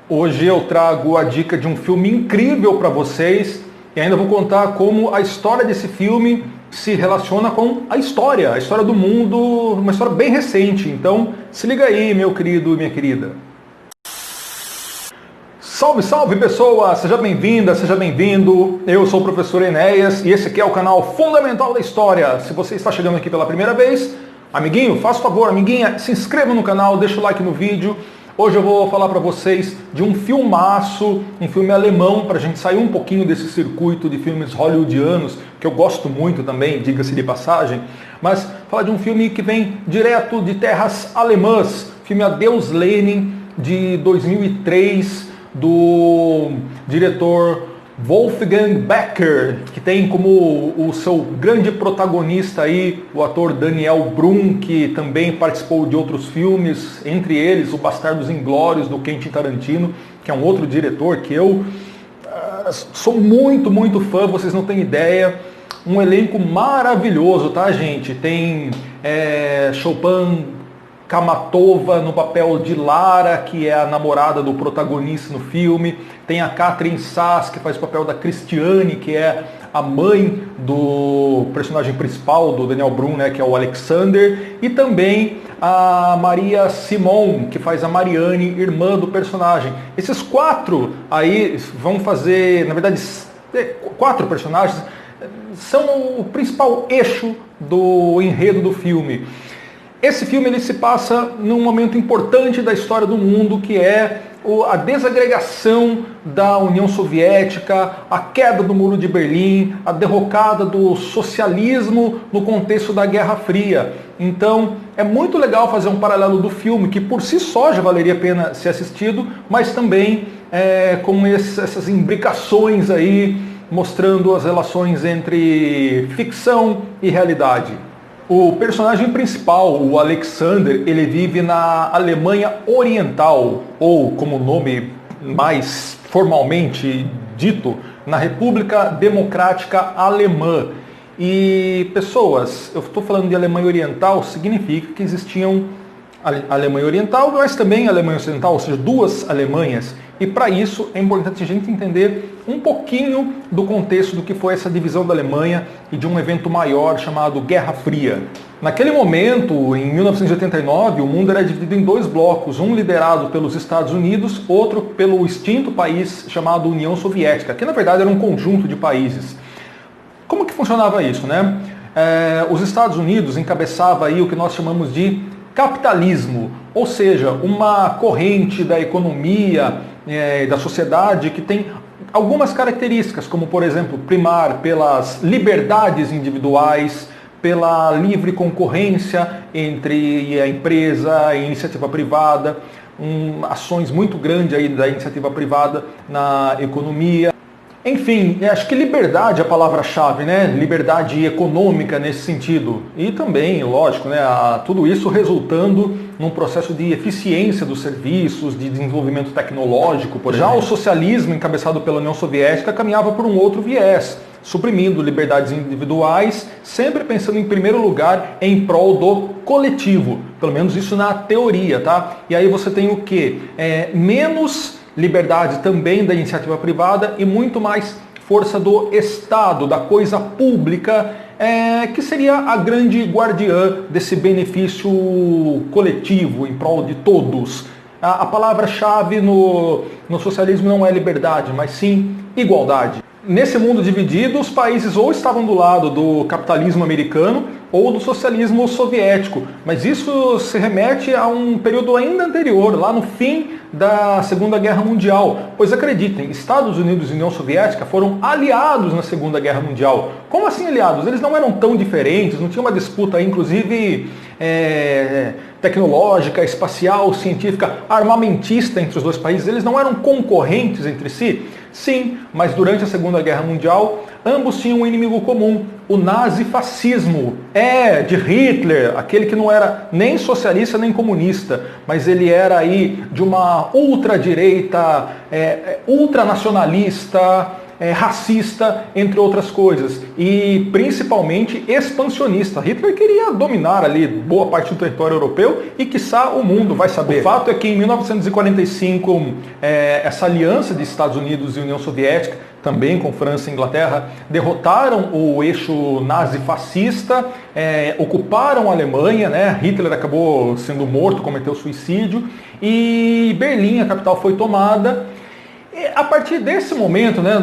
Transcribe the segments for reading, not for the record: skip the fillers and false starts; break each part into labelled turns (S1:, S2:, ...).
S1: Hoje eu trago a dica de um filme incrível para vocês e ainda vou contar como a história desse filme se relaciona com a história do mundo, uma história bem recente. Então se liga aí, meu querido e minha querida. Salve, salve pessoa! Seja bem-vinda, seja bem-vindo. Eu sou o professor Enéas e esse aqui é o canal Fundamental da História. Se você está chegando aqui pela primeira vez, amiguinho, faça o favor, amiguinha, se inscreva no canal, deixa o like no vídeo. Hoje eu vou falar para vocês de um filmaço, um filme alemão, para a gente sair um pouquinho desse circuito de filmes hollywoodianos, que eu gosto muito também, diga-se de passagem, mas falar de um filme que vem direto de terras alemãs, filme Adeus Lenin, de 2003, do diretor Wolfgang Becker, que tem como o seu grande protagonista aí o ator Daniel Brühl, que também participou de outros filmes, entre eles o Bastardos Inglórios do Quentin Tarantino, que é um outro diretor que eu sou muito fã, vocês não têm ideia. Um elenco maravilhoso, tá, gente? Tem Chopin Kamatova no papel de Lara, que é a namorada do protagonista no filme. Tem a Katrin Sass, que faz o papel da Christiane, que é a mãe do personagem principal do Daniel Brühl, né, que é o Alexander. E também a Maria Simon, que faz a Marianne, irmã do personagem. Esses quatro aí vão fazer, na verdade, quatro personagens são o principal eixo do enredo do filme. Esse filme ele se passa num momento importante da história do mundo, que é a desagregação da União Soviética, a queda do Muro de Berlim, a derrocada do socialismo no contexto da Guerra Fria. Então é muito legal fazer um paralelo do filme, que por si só já valeria a pena ser assistido, mas também com essas imbricações aí, mostrando as relações entre ficção e realidade. O personagem principal, o Alexander, ele vive na Alemanha Oriental, ou como o nome mais formalmente dito, na República Democrática Alemã. E pessoas, eu estou falando de Alemanha Oriental, significa que existiam a Alemanha Oriental, mas também a Alemanha Ocidental, ou seja, duas Alemanhas. E para isso é importante a gente entender um pouquinho do contexto do que foi essa divisão da Alemanha e de um evento maior chamado Guerra Fria. Naquele momento, em 1989, o mundo era dividido em dois blocos, um liderado pelos Estados Unidos, outro pelo extinto país chamado União Soviética, que na verdade era um conjunto de países. Como que funcionava isso, né? Os Estados Unidos encabeçava aí o que nós chamamos de capitalismo, ou seja, uma corrente da economia, da sociedade que tem algumas características, como por exemplo, primar pelas liberdades individuais, pela livre concorrência entre a empresa e a iniciativa privada, ações muito grandes aí da iniciativa privada na economia. Enfim, acho que liberdade é a palavra-chave, né? Liberdade econômica nesse sentido. E também, lógico, né, tudo isso resultando num processo de eficiência dos serviços, de desenvolvimento tecnológico, por exemplo. Já o socialismo, encabeçado pela União Soviética, caminhava por um outro viés, suprimindo liberdades individuais, sempre pensando em primeiro lugar em prol do coletivo. Pelo menos isso na teoria, tá? E aí você tem o quê? Menos liberdade também da iniciativa privada e muito mais força do Estado, da coisa pública, que seria a grande guardiã desse benefício coletivo em prol de todos. A palavra-chave no socialismo não é liberdade, mas sim igualdade. Nesse mundo dividido, os países ou estavam do lado do capitalismo americano ou do socialismo soviético, mas isso se remete a um período ainda anterior, lá no fim da Segunda Guerra Mundial. Pois acreditem, Estados Unidos e União Soviética foram aliados na Segunda Guerra Mundial. Como assim aliados? Eles não eram tão diferentes, não tinha uma disputa, inclusive tecnológica, espacial, científica, armamentista entre os dois países. Eles não eram concorrentes entre si? Sim, mas durante a Segunda Guerra Mundial, ambos tinham um inimigo comum, o nazifascismo. De Hitler, aquele que não era nem socialista nem comunista, mas ele era aí de uma ultradireita, ultranacionalista, racista, entre outras coisas, e principalmente expansionista. Hitler queria dominar ali boa parte do território europeu e, quiçá, o mundo, vai saber. O fato é que em 1945, essa aliança de Estados Unidos e União Soviética, também com França e Inglaterra, derrotaram o eixo nazi-fascista, ocuparam a Alemanha, né? Hitler acabou sendo morto, cometeu suicídio, e Berlim, a capital, foi tomada. A partir desse momento, né,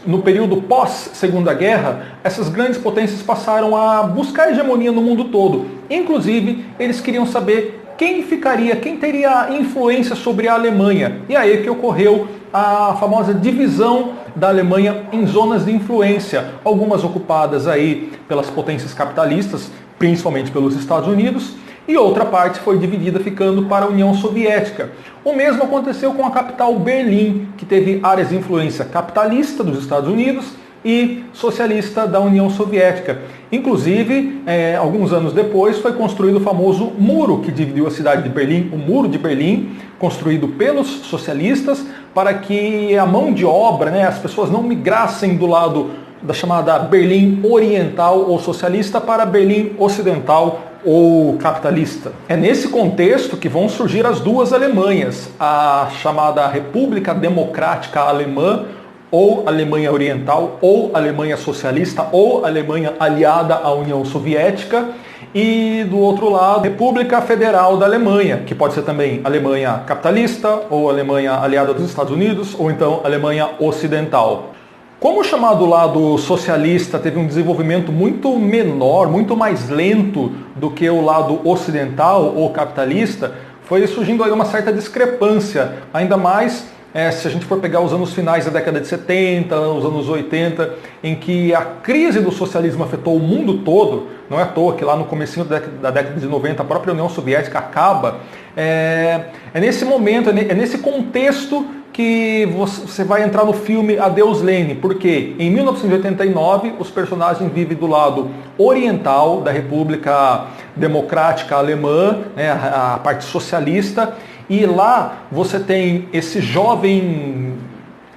S1: no período pós-Segunda Guerra, essas grandes potências passaram a buscar hegemonia no mundo todo. Inclusive, eles queriam saber quem teria influência sobre a Alemanha. E aí que ocorreu a famosa divisão da Alemanha em zonas de influência, algumas ocupadas aí pelas potências capitalistas, principalmente pelos Estados Unidos, e outra parte foi dividida ficando para a União Soviética. O mesmo aconteceu com a capital Berlim, que teve áreas de influência capitalista dos Estados Unidos e socialista da União Soviética. Inclusive, alguns anos depois, foi construído o famoso muro que dividiu a cidade de Berlim, o Muro de Berlim, construído pelos socialistas, para que a mão de obra, né, as pessoas não migrassem do lado da chamada Berlim Oriental ou socialista para Berlim Ocidental ou capitalista. É nesse contexto que vão surgir as duas Alemanhas, a chamada República Democrática Alemã, ou Alemanha Oriental, ou Alemanha Socialista, ou Alemanha aliada à União Soviética, e do outro lado, República Federal da Alemanha, que pode ser também Alemanha capitalista, ou Alemanha aliada dos Estados Unidos, ou então Alemanha Ocidental. Como o chamado lado socialista teve um desenvolvimento muito menor, muito mais lento do que o lado ocidental ou capitalista, foi surgindo aí uma certa discrepância, ainda mais se a gente for pegar os anos finais da década de 70, os anos 80, em que a crise do socialismo afetou o mundo todo. Não é à toa que lá no comecinho da década de 90 a própria União Soviética acaba. É nesse momento, é nesse contexto que você vai entrar no filme Adeus Lenin, porque em 1989 os personagens vivem do lado oriental da República Democrática Alemã, né, a parte socialista, e lá você tem esse jovem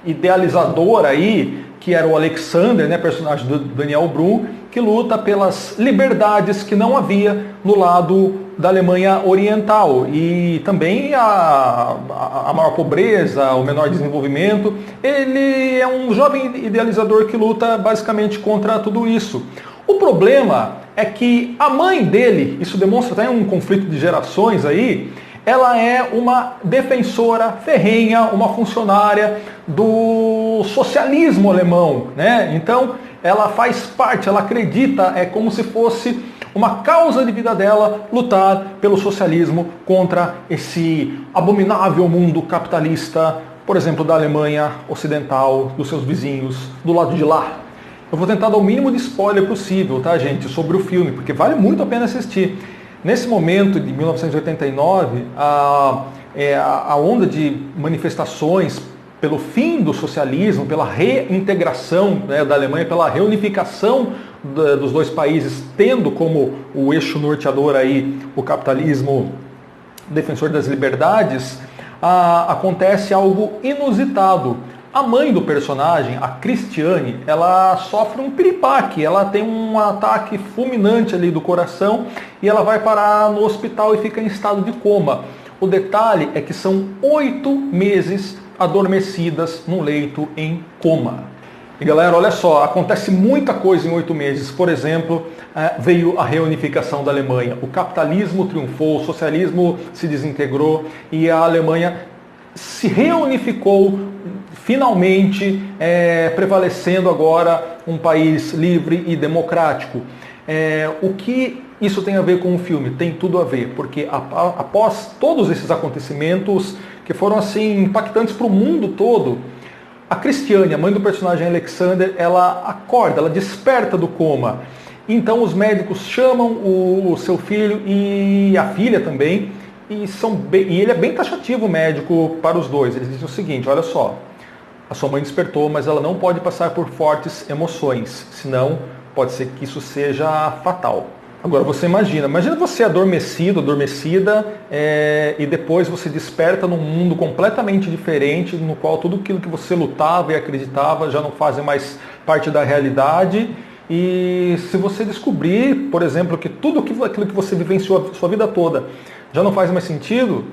S1: idealizador aí, que era o Alexander, né, personagem do Daniel Brühl, que luta pelas liberdades que não havia no lado da Alemanha Oriental. E também a maior pobreza, o menor desenvolvimento. Ele é um jovem idealizador que luta basicamente contra tudo isso. O problema é que a mãe dele, isso demonstra até um conflito de gerações aí, ela é uma defensora ferrenha, uma funcionária do socialismo alemão, né? Então, ela faz parte, ela acredita, é como se fosse uma causa de vida dela lutar pelo socialismo contra esse abominável mundo capitalista, por exemplo, da Alemanha Ocidental, dos seus vizinhos, do lado de lá. Eu vou tentar dar o mínimo de spoiler possível, tá, gente, sobre o filme, porque vale muito a pena assistir. Nesse momento de 1989, a onda de manifestações pelo fim do socialismo, pela reintegração, né, da Alemanha, pela reunificação dos dois países, tendo como o eixo norteador aí o capitalismo defensor das liberdades, acontece algo inusitado. A mãe do personagem, a Christiane, ela sofre um piripaque, ela tem um ataque fulminante ali do coração e ela vai parar no hospital e fica em estado de coma. O detalhe é que são 8 meses adormecidas no leito em coma. E galera, olha só, acontece muita coisa em 8 meses. Por exemplo, veio a reunificação da Alemanha. O capitalismo triunfou, o socialismo se desintegrou e a Alemanha se reunificou finalmente, prevalecendo agora um país livre e democrático. O que isso tem a ver com o filme? Tem tudo a ver, porque após todos esses acontecimentos que foram assim impactantes para o mundo todo, a Christiane, a mãe do personagem Alexander, ela acorda, ela desperta do coma. Então os médicos chamam o seu filho e a filha também, e ele é bem taxativo, o médico, para os dois. Ele diz o seguinte: olha só, a sua mãe despertou, mas ela não pode passar por fortes emoções, senão pode ser que isso seja fatal. Agora você imagina você adormecido, adormecida, e depois você desperta num mundo completamente diferente, no qual tudo aquilo que você lutava e acreditava já não fazem mais parte da realidade. E se você descobrir, por exemplo, que tudo aquilo que você vivenciou a sua vida toda já não faz mais sentido,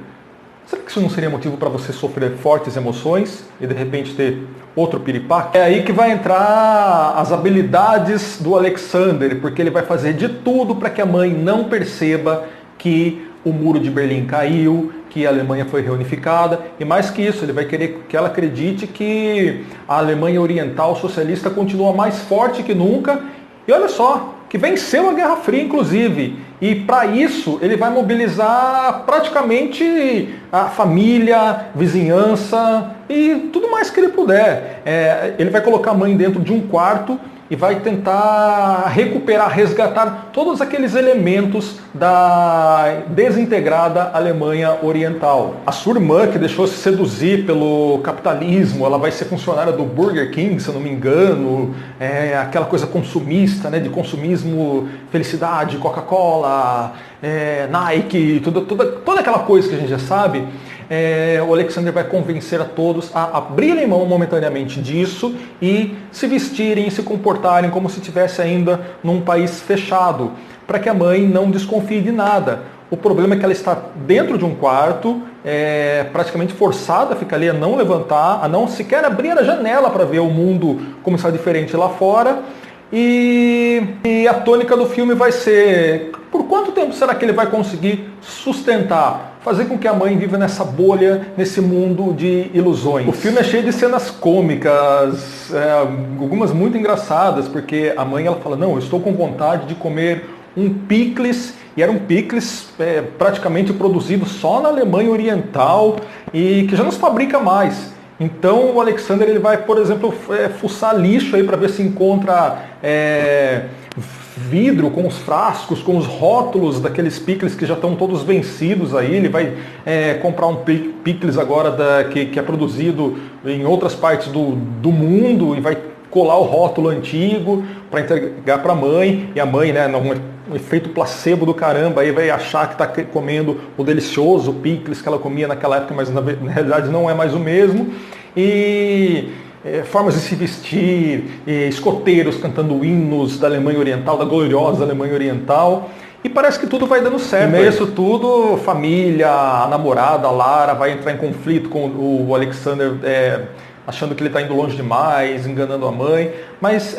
S1: será que isso não seria motivo para você sofrer fortes emoções e de repente ter outro piripaque? É aí que vai entrar as habilidades do Alexander, porque ele vai fazer de tudo para que a mãe não perceba que o muro de Berlim caiu, que a Alemanha foi reunificada, e mais que isso, ele vai querer que ela acredite que a Alemanha Oriental socialista continua mais forte que nunca, e olha só, que venceu a Guerra Fria, inclusive. E para isso ele vai mobilizar praticamente a família, vizinhança e tudo mais que ele puder. Ele vai colocar a mãe dentro de um quarto e vai tentar recuperar, resgatar todos aqueles elementos da desintegrada Alemanha Oriental. A sua irmã, que deixou se seduzir pelo capitalismo, ela vai ser funcionária do Burger King, se eu não me engano, aquela coisa consumista, né, de consumismo, felicidade, Coca-Cola, Nike, toda aquela coisa que a gente já sabe. O Alexander vai convencer a todos a abrirem mão momentaneamente disso e se vestirem e se comportarem como se estivesse ainda num país fechado, para que a mãe não desconfie de nada. O problema é que ela está dentro de um quarto, praticamente forçada a ficar ali, a não levantar, a não sequer abrir a janela para ver o mundo como está diferente lá fora. E a tônica do filme vai ser: por quanto tempo será que ele vai conseguir sustentar, fazer com que a mãe viva nessa bolha, nesse mundo de ilusões? O filme é cheio de cenas cômicas, algumas muito engraçadas, porque a mãe ela fala: não, eu estou com vontade de comer um picles, e era um picles praticamente produzido só na Alemanha Oriental e que já não se fabrica mais. Então o Alexander ele vai, por exemplo, fuçar lixo aí para ver se encontra vidro com os frascos, com os rótulos daqueles picles que já estão todos vencidos aí. Ele vai comprar um picles agora que é produzido em outras partes do mundo e vai colar o rótulo antigo para entregar para a mãe. E a mãe, né, um efeito placebo do caramba, aí vai achar que está comendo o delicioso picles que ela comia naquela época, mas na realidade não é mais o mesmo. E formas de se vestir, escoteiros cantando hinos da Alemanha Oriental, da gloriosa Alemanha Oriental. E parece que tudo vai dando certo. No meio disso tudo, família, a namorada, a Lara, vai entrar em conflito com o Alexander, achando que ele está indo longe demais, enganando a mãe. Mas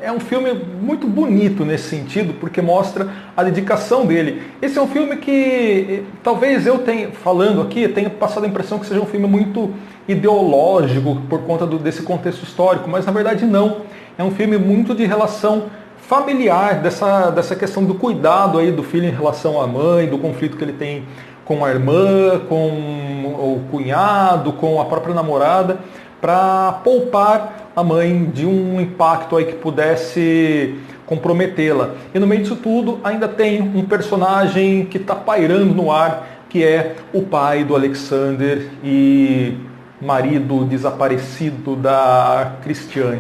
S1: é um filme muito bonito nesse sentido, porque mostra a dedicação dele. Esse é um filme que, talvez eu falando aqui, tenha passado a impressão que seja um filme muito ideológico por conta desse contexto histórico, mas na verdade não. É um filme muito de relação familiar, dessa questão do cuidado aí do filho em relação à mãe, do conflito que ele tem com a irmã, com o cunhado, com a própria namorada, para poupar a mãe de um impacto aí que pudesse comprometê-la. E no meio disso tudo ainda tem um personagem que está pairando no ar, que é o pai do Alexander e marido desaparecido da Cristiane.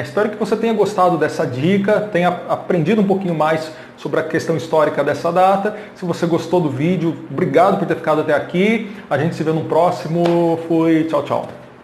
S1: Espero que você tenha gostado dessa dica, tenha aprendido um pouquinho mais sobre a questão histórica dessa data. Se você gostou do vídeo, obrigado por ter ficado até aqui. A gente se vê no próximo. Fui, tchau, tchau.